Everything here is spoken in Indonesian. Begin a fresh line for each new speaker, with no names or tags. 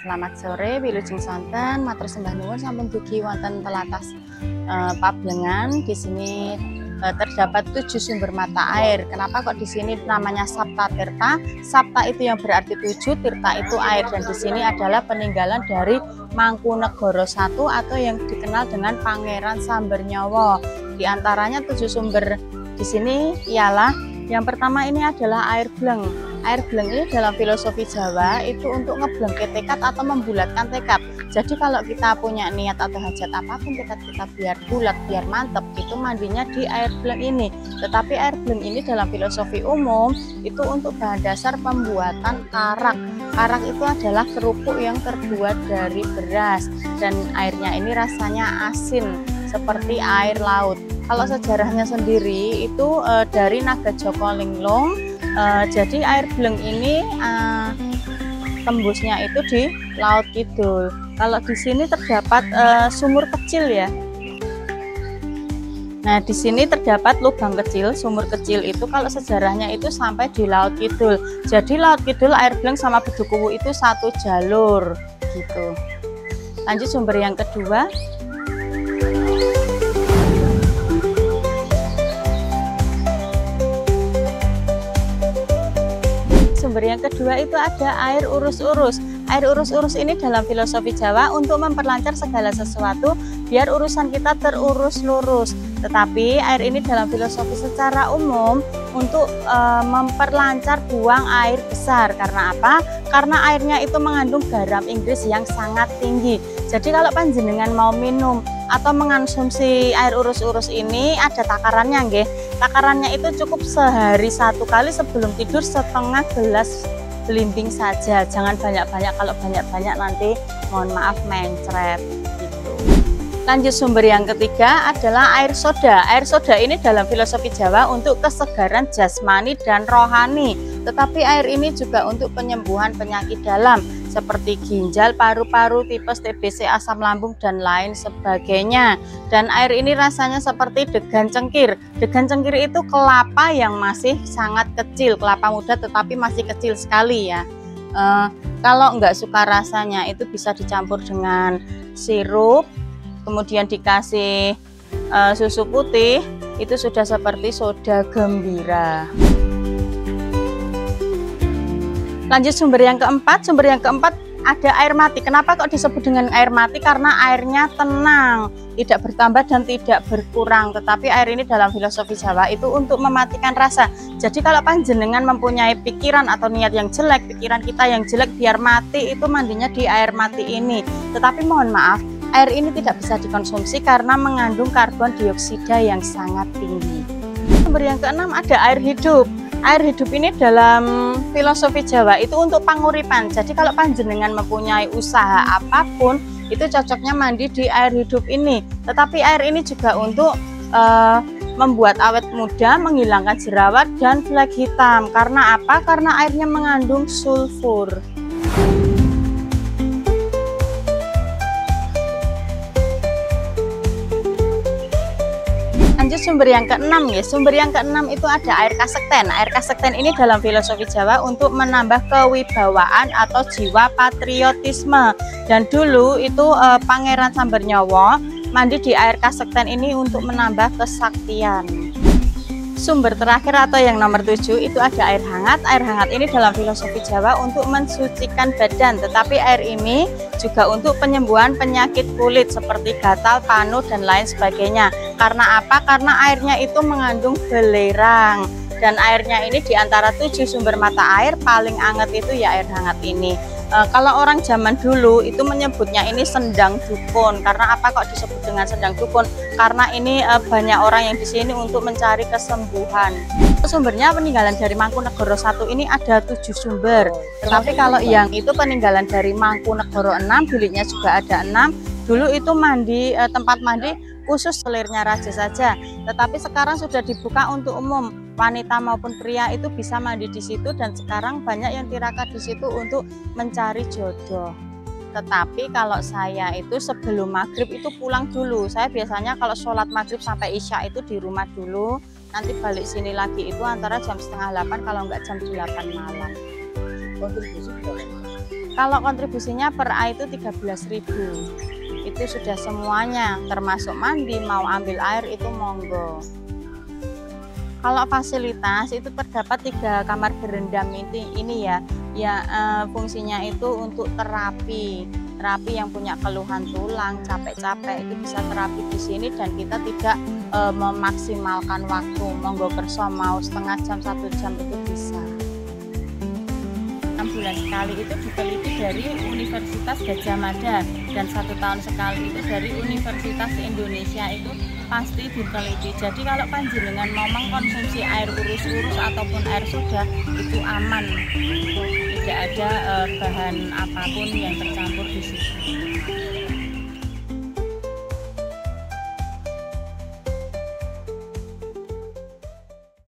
Selamat sore, wilujeng sonten, matur sembah nuwun sampun dugi wonten telatas Pablengan. Di sini terdapat 7 sumber mata air. Kenapa kok di sini namanya Sapta Tirta? Sapta itu yang berarti 7, Tirta itu air, dan di sini adalah peninggalan dari Mangkunegara I atau yang dikenal dengan Pangeran Sambernyawa. Di antaranya 7 sumber di sini ialah yang pertama ini adalah air bleng. Air bleng ini dalam filosofi Jawa itu untuk ngeblengke tekad atau membulatkan tekad. Jadi kalau kita punya niat atau hajat apapun, tekad kita biar bulat, biar mantep, itu mandinya di air bleng ini. Tetapi air bleng ini dalam filosofi umum itu untuk bahan dasar pembuatan karak. Karak itu adalah kerupuk yang terbuat dari beras, dan airnya ini rasanya asin seperti air laut. Kalau sejarahnya sendiri itu dari Naga Joko Linglung. Jadi air bleng ini tembusnya itu di Laut Kidul. Kalau di sini terdapat sumur kecil ya. Nah, di sini terdapat lubang kecil, sumur kecil itu kalau sejarahnya itu sampai di Laut Kidul. Jadi Laut Kidul air bleng sama Bedukuwu itu satu jalur gitu. Lanjut sumber yang kedua. Sumber yang kedua itu ada air urus-urus. Air urus-urus ini dalam filosofi Jawa untuk memperlancar segala sesuatu biar urusan kita terurus lurus. Tetapi air ini dalam filosofi secara umum untuk memperlancar buang air besar. Karena apa? Karena airnya itu mengandung garam Inggris yang sangat tinggi. Jadi kalau panjenengan mau minum atau mengonsumsi air urus-urus ini ada takarannya nggih. Takarannya itu cukup sehari 1 kali sebelum tidur setengah gelas belimbing saja. Jangan banyak-banyak, kalau banyak-banyak nanti mohon maaf mencret gitu. Lanjut sumber yang ketiga adalah air soda. Air soda ini dalam filosofi Jawa untuk kesegaran jasmani dan rohani. Tetapi air ini juga untuk penyembuhan penyakit dalam seperti ginjal, paru-paru, tipes, TBC, asam lambung, dan lain sebagainya. Dan air ini rasanya seperti degan cengkir. Degan cengkir itu kelapa yang masih sangat kecil, kelapa muda tetapi masih kecil sekali ya. Kalau nggak suka rasanya itu bisa dicampur dengan sirup, kemudian dikasih susu putih, itu sudah seperti soda gembira. Lanjut sumber yang keempat. Sumber yang keempat ada air mati. Kenapa kok disebut dengan air mati? Karena airnya tenang, tidak bertambah dan tidak berkurang. Tetapi air ini dalam filosofi Jawa itu untuk mematikan rasa. Jadi kalau panjenengan mempunyai pikiran atau niat yang jelek, pikiran kita yang jelek biar mati, itu mandinya di air mati ini. Tetapi mohon maaf, air ini tidak bisa dikonsumsi karena mengandung karbon dioksida yang sangat tinggi. Sumber yang keenam ada air hidup. Air hidup ini dalam filosofi Jawa itu untuk panguripan. Jadi kalau panjenengan mempunyai usaha apapun, itu cocoknya mandi di air hidup ini. Tetapi air ini juga untuk membuat awet muda, menghilangkan jerawat dan flek hitam. Karena apa? Karena airnya mengandung sulfur. Lanjut sumber yang keenam ya. Sumber yang keenam itu ada air kasekten. Air kasekten ini dalam filosofi Jawa untuk menambah kewibawaan atau jiwa patriotisme. Dan dulu itu Pangeran Sambernyawa mandi di air kasekten ini untuk menambah kesaktian. Sumber terakhir atau yang nomor 7 itu ada air hangat. Air hangat ini dalam filosofi Jawa untuk mensucikan badan, tetapi air ini juga untuk penyembuhan penyakit kulit seperti gatal, panu, dan lain sebagainya. Karena apa? Karena airnya itu mengandung belerang. Dan airnya ini diantara 7 sumber mata air paling hangat itu ya air hangat ini. Kalau orang zaman dulu itu menyebutnya ini sendang dukun. Karena apa kok disebut dengan sendang dukun? Karena ini banyak orang yang di sini untuk mencari kesembuhan. Sumbernya peninggalan dari Mangkunegara I ini ada 7 sumber. Tetapi kalau yang itu peninggalan dari Mangkunegara 6, biliknya juga ada 6. Dulu itu tempat mandi khusus selirnya raja saja. Tetapi sekarang sudah dibuka untuk umum. Wanita maupun pria itu bisa mandi di situ, dan sekarang banyak yang tirakat di situ untuk mencari jodoh. Tetapi kalau saya itu sebelum maghrib itu pulang dulu. Saya biasanya kalau sholat maghrib sampai isya itu di rumah dulu. Nanti balik sini lagi itu antara jam 7:30 kalau nggak jam 8 malam. Kalau kontribusinya per A itu 13.000. Itu sudah semuanya, termasuk mandi, mau ambil air itu monggo. Kalau fasilitas itu terdapat 3 kamar berendam ini ya, fungsinya itu untuk terapi yang punya keluhan tulang, capek-capek itu bisa terapi di sini dan kita tidak memaksimalkan waktu. Monggo kerso mau setengah jam, 1 jam itu bisa. 6 bulan sekali itu diteliti dari Universitas Gadjah Mada dan 1 tahun sekali itu dari Universitas Indonesia, itu pasti diteliti. Jadi kalau panjenengan mau mengkonsumsi air urus-urus ataupun air soda itu aman, tidak ada bahan apapun yang tercampur di situ.